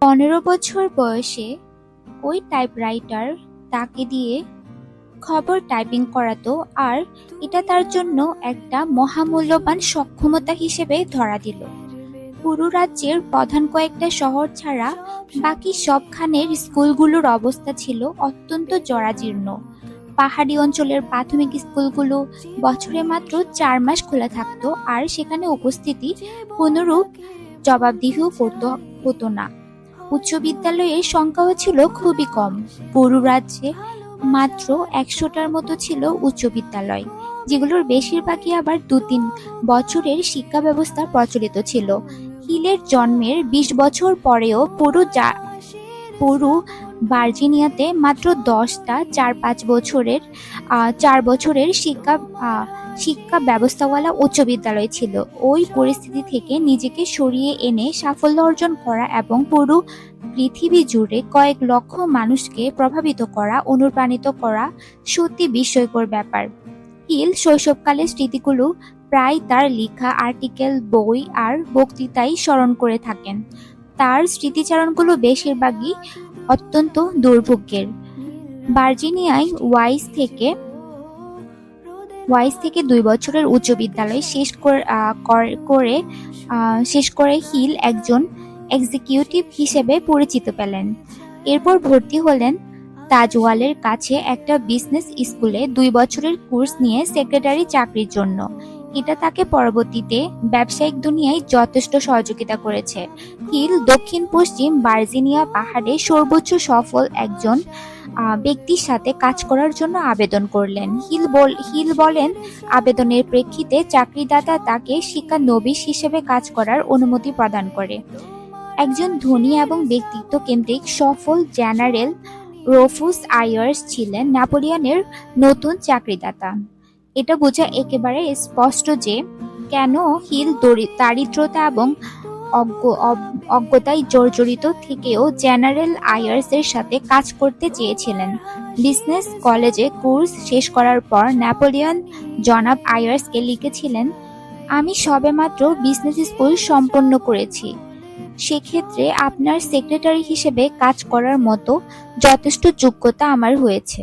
15 বছর বয়সে ওই টাইপরাইটার তাকে দিয়ে খবর টাইপিং করাতো, আর এটা তার জন্য একটা মহামূল্যবান সক্ষমতা হিসেবে ধরা দিল। পুরো রাজ্যের প্রধান কয়েকটা শহর ছাড়া বাকি সবখানের স্কুলগুলোর অবস্থা ছিল অত্যন্ত জরাজীর্ণ। পাহাড়ি অঞ্চলের প্রাথমিক স্কুলগুলো বছরে মাত্র 4 মাস খোলা থাকতো, আর সেখানে উপস্থিতি কোনরূপ জবাবদিহিও হতো না। উচ্চ বিদ্যালয়ের সংখ্যাও ছিল খুবই কম। পুরো রাজ্যে মাত্র 100টার মতো ছিল উচ্চ বিদ্যালয়, যেগুলোর বেশিরভাগই আবার 2-3 বছরের শিক্ষা ব্যবস্থা প্রচলিত ছিল। হিলের জন্মের 20 বছর পরেও পুরো ভার্জিনিয়াতে মাত্র 10টা 4 বছরের শিক্ষা ব্যবস্থাওয়ালা উচ্চ বিদ্যালয় ছিল। ওই পরিস্থিতি থেকে নিজেকে সরিয়ে এনে সাফল্য অর্জন করা এবং পুরো পৃথিবী জুড়ে কয়েক লক্ষ মানুষকে প্রভাবিত করা, অনুপ্রাণিত করা সত্যি বিস্ময়কর ব্যাপার। হিল শৈশবকালের স্মৃতিগুলো প্রায় তার লেখা আর্টিকেল, বই আর বক্তৃতায় স্মরণ করে থাকেন। তার স্মৃতিচারণগুলো বেশিরভাগই অত্যন্ত দুর্ভোগের। ভার্জিনিয়ায় ওয়াইস থেকে 2 বছরের উচ্চ বিদ্যালয় শেষ করে হিল একজন এক্সিকিউটিভ হিসেবে পরিচিত পেলেন। এরপর ভর্তি হলেন তাজওয়ালের কাছে একটা বিজনেস স্কুলে 2 বছরের কোর্স নিয়ে সেক্রেটারি চাকরির জন্য। এটা তাকে পরবর্তীতে ব্যবসায়িক দুনিয়ায় যথেষ্ট সহযোগিতা করেছে। হিল দক্ষিণ পশ্চিম ভার্জিনিয়া পাহাড়ে সর্বোচ্চ সফল একজন ব্যক্তির সাথে কাজ করার জন্য আবেদন করলেন। হিল বলেন, আবেদনের প্রেক্ষিতে চাকরিদাতা তাকে শিক্ষানবিশ হিসেবে কাজ করার অনুমতি প্রদান করে। একজন ধনী এবং ব্যক্তিত্ব কেন্দ্রিক সফল জেনারেল রুফুস আয়ার্স ছিলেন নেপোলিয়নের নতুন চাকরিদাতা। এটা বোঝা একেবারে স্পষ্ট যে কেন হিল দারিদ্রতা এবং অজ্ঞতায় জর্জরিত থেকেও জেনারেল আয়ার্সের সাথে কাজ করতে চেয়েছিলেন। বিজনেস কলেজে কোর্স শেষ করার পর নেপোলিয়ন জনাব আয়ার্সকে লিখেছিলেন, আমি সবেমাত্র বিজনেস স্কুল সম্পন্ন করেছি। সেক্ষেত্রে আপনার সেক্রেটারি হিসেবে কাজ করার মতো যথেষ্ট যোগ্যতা আমার হয়েছে।